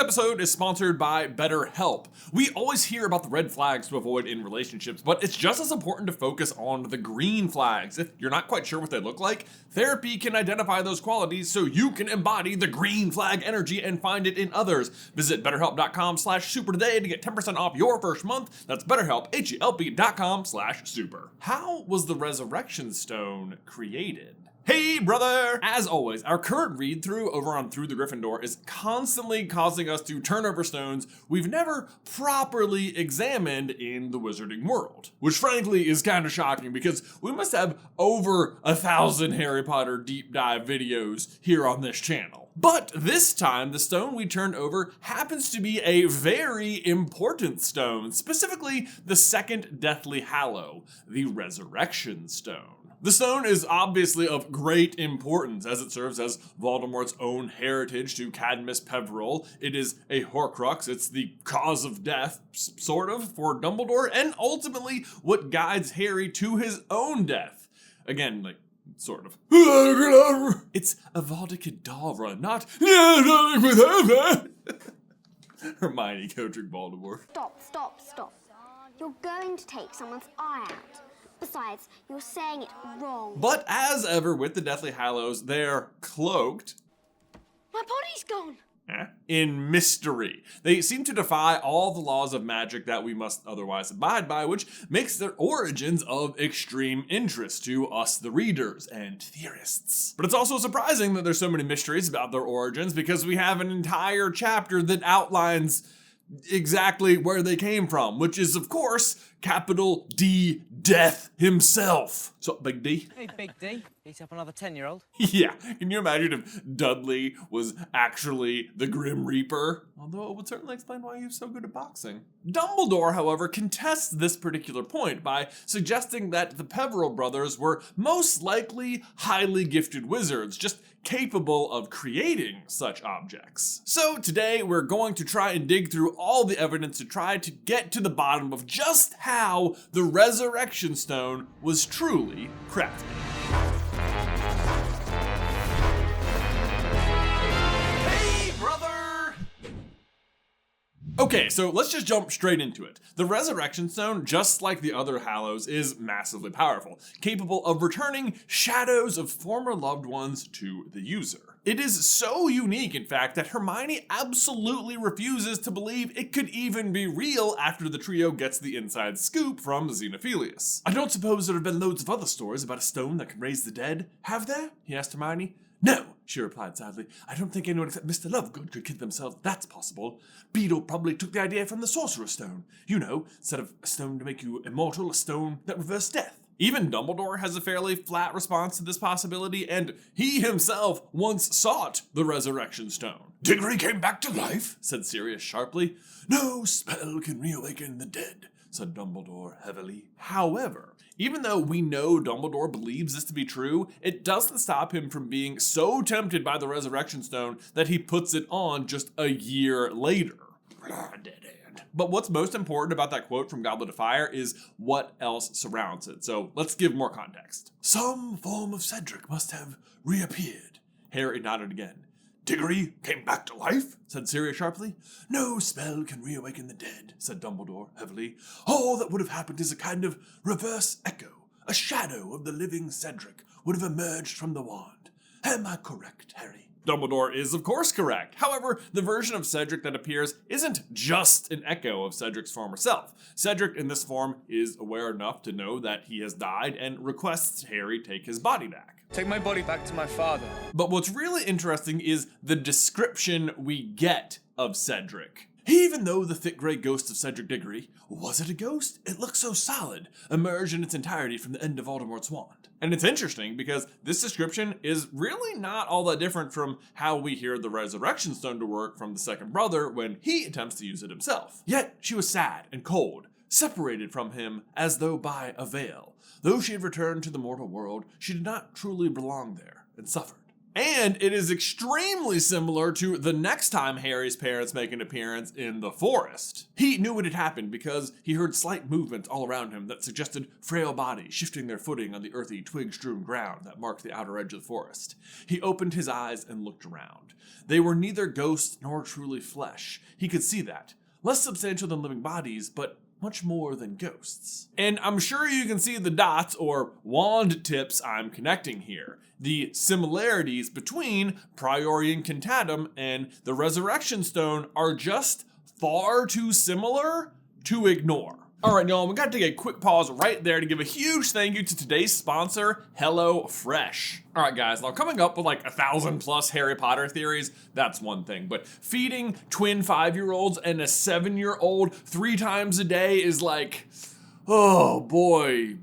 episode is sponsored by BetterHelp. We always hear about the red flags to avoid in relationships, but it's just as important to focus on the green flags. If you're not quite sure what they look like, therapy can identify those qualities so you can embody the green flag energy and find it in others. Visit betterhelp.com/super today to get 10% off your first month. That's BetterHelp, HELP.com/super. How was the Resurrection Stone created? Hey brother! As always, our current read through over on Through the Gryffindor is constantly causing us to turn over stones we've never properly examined in the wizarding world. Which frankly is kind of shocking because we must have over 1,000 Harry Potter deep dive videos here on this channel. But this time, the stone we turned over happens to be a very important stone, specifically the second Deathly Hallow, the Resurrection Stone. The stone is obviously of great importance as it serves as Voldemort's own heritage to Cadmus Peverell. It is a Horcrux, it's the cause of death, sort of, for Dumbledore, and ultimately what guides Harry to his own death. Again, like, sort of. It's Avada Kedavra, not Hermione coaching Voldemort. Stop. You're going to take someone's eye out. Besides, you're saying it wrong. But as ever with the Deathly Hallows, they're cloaked. My body's gone. In mystery. They seem to defy all the laws of magic that we must otherwise abide by, which makes their origins of extreme interest to us, the readers and theorists. But it's also surprising that there's so many mysteries about their origins because we have an entire chapter that outlines exactly where they came from, which is, of course, capital D, Death himself. So, Big D? Hey, Big D. Beat up another 10-year-old. Yeah, can you imagine if Dudley was actually the Grim Reaper? Although it would certainly explain why he was so good at boxing. Dumbledore, however, contests this particular point by suggesting that the Peverell brothers were most likely highly gifted wizards, just capable of creating such objects. So today we're going to try and dig through all the evidence to try to get to the bottom of just how the Resurrection Stone was truly crafted. Hey, brother! Okay, so let's just jump straight into it. The Resurrection Stone, just like the other Hallows, is massively powerful, capable of returning shadows of former loved ones to the user. It is so unique, in fact, that Hermione absolutely refuses to believe it could even be real after the trio gets the inside scoop from Xenophilius. I don't suppose there have been loads of other stories about a stone that can raise the dead, have there? He asked Hermione. No, she replied sadly. I don't think anyone except Mr. Lovegood could kid themselves that's possible. Beedle probably took the idea from the Sorcerer's Stone. You know, instead of a stone to make you immortal, a stone that reversed death. Even Dumbledore has a fairly flat response to this possibility, and he himself once sought the Resurrection Stone. Diggory came back to life, said Sirius sharply. No spell can reawaken the dead, said Dumbledore heavily. However, even though we know Dumbledore believes this to be true, it doesn't stop him from being so tempted by the Resurrection Stone that he puts it on just a year later. Dead end. But what's most important about that quote from Goblet of Fire is what else surrounds it. So let's give more context. Some form of Cedric must have reappeared. Harry nodded again. Diggory came back to life, said Sirius sharply. No spell can reawaken the dead, said Dumbledore heavily. All that would have happened is a kind of reverse echo. A shadow of the living Cedric would have emerged from the wand. Am I correct, Harry? Dumbledore is of course correct. However, the version of Cedric that appears isn't just an echo of Cedric's former self. Cedric in this form is aware enough to know that he has died and requests Harry take his body back. Take my body back to my father. But what's really interesting is the description we get of Cedric. Even though the thick grey ghost of Cedric Diggory, was it a ghost? It looked so solid, emerged in its entirety from the end of Voldemort's wand. And it's interesting because this description is really not all that different from how we hear the Resurrection Stone to work from the second brother when he attempts to use it himself. Yet she was sad and cold, separated from him as though by a veil. Though she had returned to the mortal world, she did not truly belong there, and suffered. And it is extremely similar to the next time Harry's parents make an appearance in the forest. He knew it had happened because he heard slight movement all around him that suggested frail bodies shifting their footing on the earthy, twig-strewn ground that marked the outer edge of the forest. He opened his eyes and looked around. They were neither ghosts nor truly flesh. He could see that. Less substantial than living bodies, but much more than ghosts. And I'm sure you can see the dots or wand tips I'm connecting here. The similarities between Priori Incantatem and the Resurrection Stone are just far too similar to ignore. Alright y'all, we gotta take a quick pause right there to give a huge thank you to today's sponsor, HelloFresh. Alright guys, now coming up with like 1,000+ Harry Potter theories, that's one thing, but feeding twin 5-year-olds and a 7-year-old 3 times a day is like, oh boy,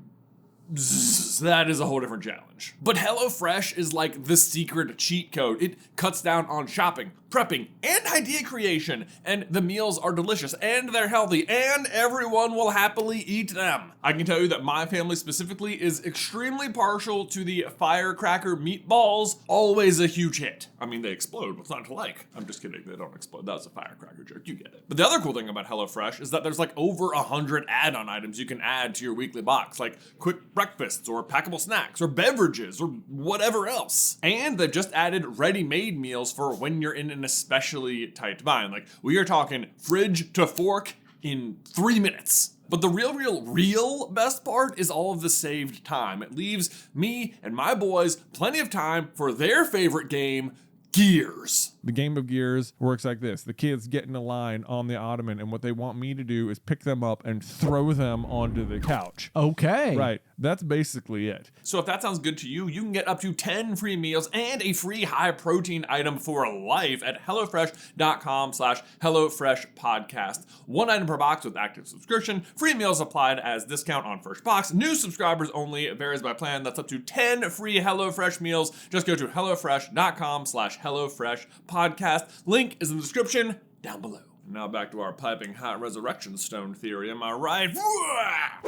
that is a whole different challenge. But HelloFresh is like the secret cheat code. It cuts down on shopping, prepping, and idea creation, and the meals are delicious, and they're healthy, and everyone will happily eat them. I can tell you that my family specifically is extremely partial to the firecracker meatballs, always a huge hit. I mean, they explode, what's not to like? I'm just kidding, they don't explode, that was a firecracker joke, you get it. But the other cool thing about HelloFresh is that there's like over 100 add-on items you can add to your weekly box, like quick breakfasts, or packable snacks, or beverages, or whatever else. And they've just added ready-made meals for when you're in an especially tight bind. Like, we are talking fridge to fork in 3 minutes. But the real best part is all of the saved time. It leaves me and my boys plenty of time for their favorite game, Gears. The game of Gears works like this. The kids get in a line on the ottoman, and what they want me to do is pick them up and throw them onto the couch. Okay. Right. That's basically it. So if that sounds good to you, you can get up to 10 free meals and a free high protein item for life at HelloFresh.com/HelloFreshPodcast. 1 item per box with active subscription. Free meals applied as discount on first box. New subscribers only. It varies by plan. That's up to 10 free HelloFresh meals. Just go to HelloFresh.com/HelloFreshPodcast. Link is in the description down below. Now back to our piping hot resurrection stone theory, am I right?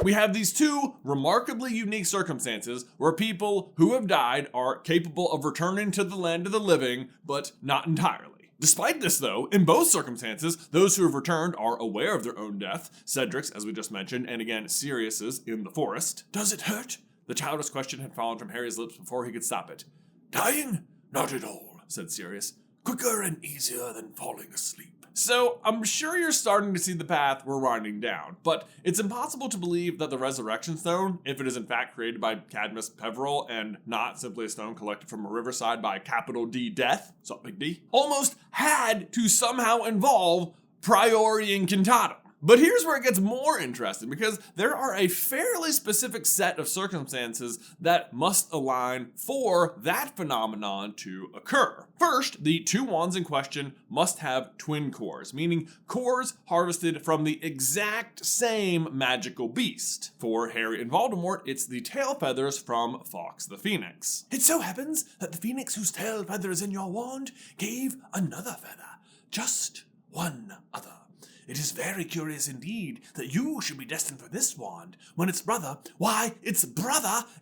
We have these 2 remarkably unique circumstances where people who have died are capable of returning to the land of the living, but not entirely. Despite this though, in both circumstances, those who have returned are aware of their own death, Cedric's as we just mentioned, and again Sirius's in the forest. Does it hurt? The childish question had fallen from Harry's lips before he could stop it. Dying? Not at all, said Sirius. Quicker and easier than falling asleep. So, I'm sure you're starting to see the path we're winding down, but it's impossible to believe that the Resurrection Stone, if it is in fact created by Cadmus Peverell and not simply a stone collected from a riverside by capital D Death, so big D, almost had to somehow involve Priori Incantatem. But here's where it gets more interesting, because there are a fairly specific set of circumstances that must align for that phenomenon to occur. First, the 2 wands in question must have twin cores, meaning cores harvested from the exact same magical beast. For Harry and Voldemort, it's the tail feathers from Fawkes the Phoenix. It so happens that the phoenix whose tail feather is in your wand gave another feather, just one other. It is very curious indeed that you should be destined for this wand, when its brother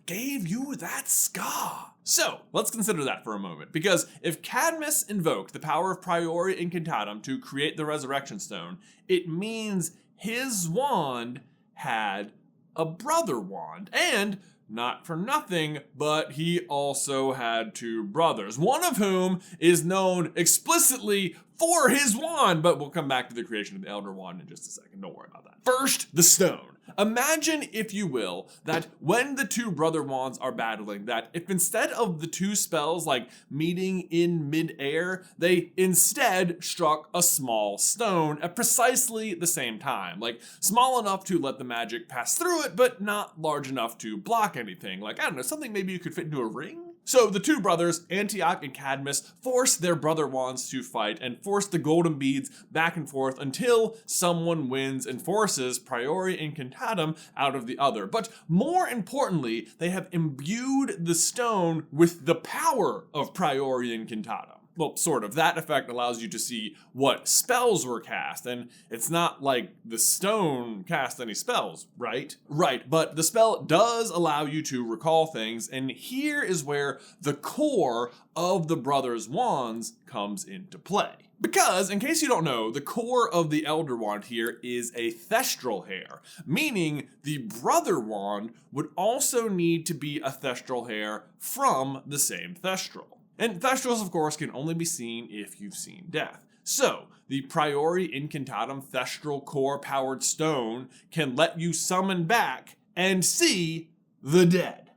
gave you that scar. So, let's consider that for a moment, because if Cadmus invoked the power of Priori Incantatem to create the Resurrection Stone, it means his wand had a brother wand, and not for nothing, but he also had 2 brothers, one of whom is known explicitly for his wand, but we'll come back to the creation of the Elder Wand in just a second, don't worry about that. First, the stone. Imagine, if you will, that when the 2 brother wands are battling, that if instead of the 2 spells like meeting in mid-air, they instead struck a small stone at precisely the same time. Like, small enough to let the magic pass through it, but not large enough to block anything. Like, I don't know, something maybe you could fit into a ring? So the 2 brothers, Antioch and Cadmus, force their brother wands to fight and force the golden beads back and forth until someone wins and forces Priori Incantatem out of the other. But more importantly, they have imbued the stone with the power of Priori Incantatem. Well, sort of. That effect allows you to see what spells were cast, and it's not like the stone cast any spells, right? Right, but the spell does allow you to recall things, and here is where the core of the brothers' wands comes into play. Because, in case you don't know, the core of the Elder Wand here is a thestral hair, meaning the brother wand would also need to be a thestral hair from the same thestral. And thestrals, of course, can only be seen if you've seen death. So, the Priori Incantatem Thestral Core Powered Stone can let you summon back and see the dead.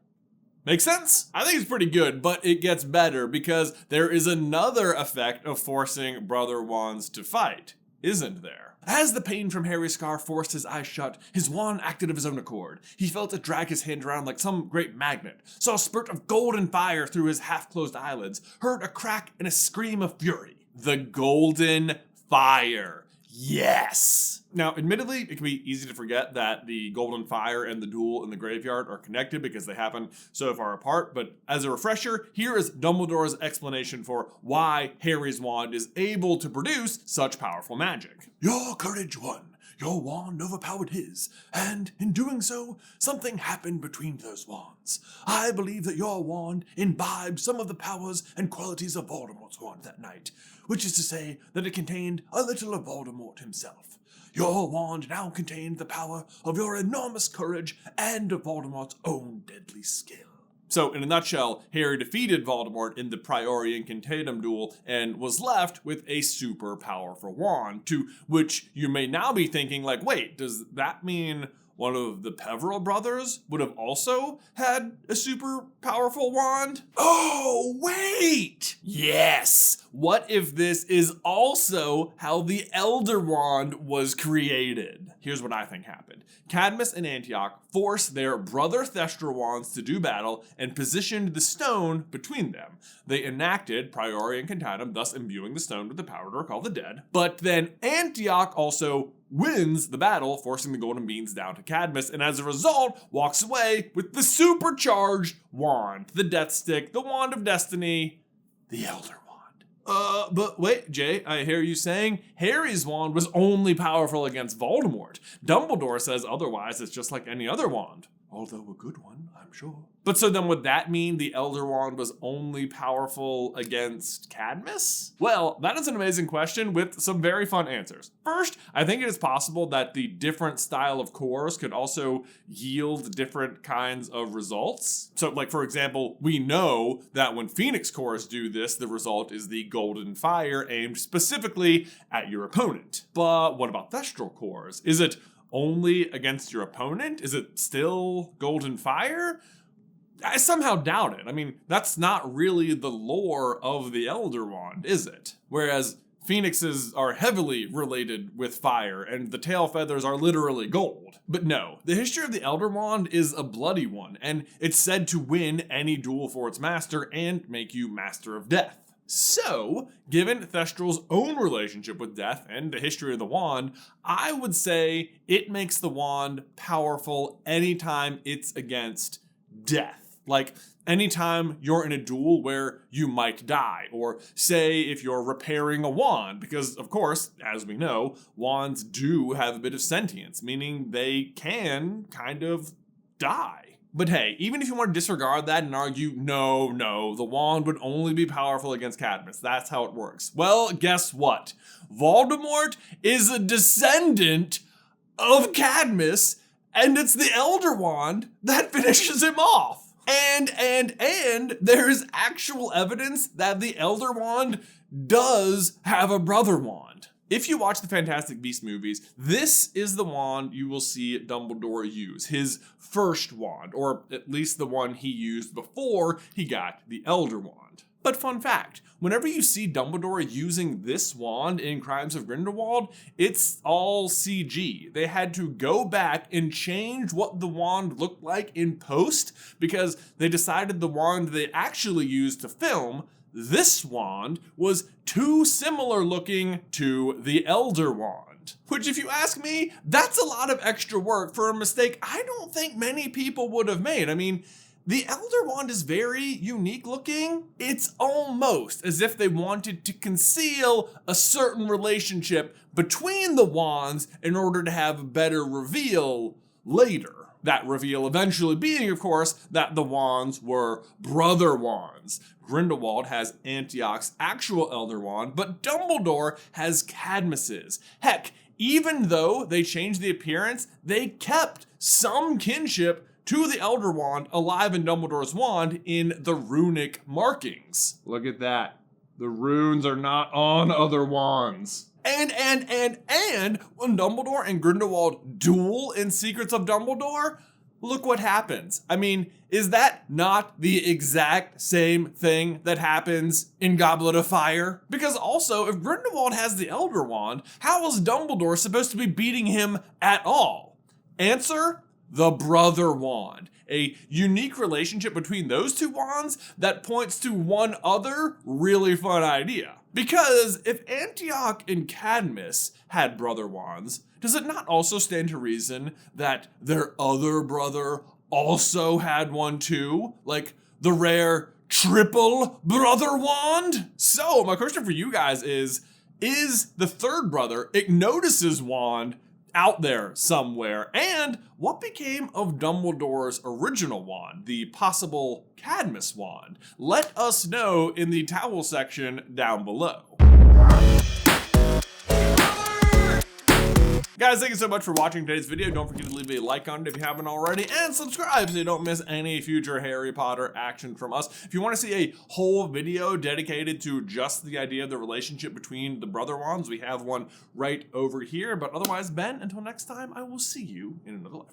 Make sense? I think it's pretty good, but it gets better because there is another effect of forcing brother wands to fight, isn't there? As the pain from Harry's scar forced his eyes shut, his wand acted of his own accord. He felt it drag his hand around like some great magnet, saw a spurt of golden fire through his half-closed eyelids, heard a crack and a scream of fury. The golden fire. Yes! Now, admittedly, it can be easy to forget that the golden fire and the duel in the graveyard are connected because they happen so far apart, but as a refresher, here is Dumbledore's explanation for why Harry's wand is able to produce such powerful magic. Your courage won. Your wand overpowered his, and in doing so, something happened between those wands. I believe that your wand imbibed some of the powers and qualities of Voldemort's wand that night, which is to say that it contained a little of Voldemort himself. Your wand now contained the power of your enormous courage and of Voldemort's own deadly skill. So, in a nutshell, Harry defeated Voldemort in the Priori Incantatem duel and was left with a super powerful wand, to which you may now be thinking, like, wait, does that mean one of the Peverell brothers would have also had a super powerful wand? Oh, wait! Yes! What if this is also how the Elder Wand was created? Here's what I think happened. Cadmus and Antioch forced their brother Thestral wands to do battle and positioned the stone between them. They enacted Priori Incantatem, thus imbuing the stone with the power to recall the dead. But then Antioch also wins the battle, forcing the golden beans down to Cadmus, and as a result, walks away with the supercharged wand, the Death Stick, the Wand of Destiny, the Elder Wand. But wait, Jay, I hear you saying Harry's wand was only powerful against Voldemort. Dumbledore says otherwise, it's just like any other wand. Although a good one, I'm sure. But so then would that mean the Elder Wand was only powerful against Cadmus? Well, that is an amazing question with some very fun answers. First, I think it is possible that the different style of cores could also yield different kinds of results. So like, for example, we know that when Phoenix cores do this, the result is the golden fire aimed specifically at your opponent. But what about Thestral cores? Is it only against your opponent? Is it still golden fire? I somehow doubt it. I mean, that's not really the lore of the Elder Wand, is it? Whereas phoenixes are heavily related with fire, and the tail feathers are literally gold. But no, the history of the Elder Wand is a bloody one, and it's said to win any duel for its master and make you Master of Death. So, given Thestral's own relationship with death and the history of the wand, I would say it makes the wand powerful anytime it's against death. Like, anytime you're in a duel where you might die, or say if you're repairing a wand, because of course, as we know, wands do have a bit of sentience, meaning they can kind of die. But hey, even if you want to disregard that and argue, no, the wand would only be powerful against Cadmus, that's how it works. Well, guess what? Voldemort is a descendant of Cadmus, and it's the Elder Wand that finishes him off. And there is actual evidence that the Elder Wand does have a brother wand. If you watch the Fantastic Beasts movies, this is the wand you will see Dumbledore use, his first wand, or at least the one he used before he got the Elder Wand. But fun fact, whenever you see Dumbledore using this wand in Crimes of Grindelwald, it's all CG. They had to go back and change what the wand looked like in post because they decided the wand they actually used to film, this wand, was too similar looking to the Elder Wand. Which, if you ask me, that's a lot of extra work for a mistake I don't think many people would have made. I mean, The Elder Wand is very unique looking. It's almost as if they wanted to conceal a certain relationship between the wands in order to have a better reveal later. That reveal eventually being, of course, that the wands were brother wands. Grindelwald has Antioch's actual Elder Wand, but Dumbledore has Cadmus's. Heck, even though they changed the appearance, they kept some kinship to the Elder Wand alive in Dumbledore's wand in the runic markings. Look at that. The runes are not on other wands. And when Dumbledore and Grindelwald duel in Secrets of Dumbledore, look what happens. I mean, is that not the exact same thing that happens in Goblet of Fire? Because also, if Grindelwald has the Elder Wand, how is Dumbledore supposed to be beating him at all? Answer: the Brother Wand. A unique relationship between those two wands that points to one other really fun idea. Because if Antioch and Cadmus had brother wands, does it not also stand to reason that their other brother also had one too? Like the rare triple brother wand? So my question for you guys is the third brother Ignotus's wand out there somewhere? And what became of Dumbledore's original wand, the possible Cadmus wand? Let us know in the towel section down below. Guys, thank you so much for watching today's video. Don't forget to leave a like on it if you haven't already, and subscribe so you don't miss any future Harry Potter action from us. If you want to see a whole video dedicated to just the idea of the relationship between the brother wands, we have one right over here. But otherwise, Ben, until next time, I will see you in another life.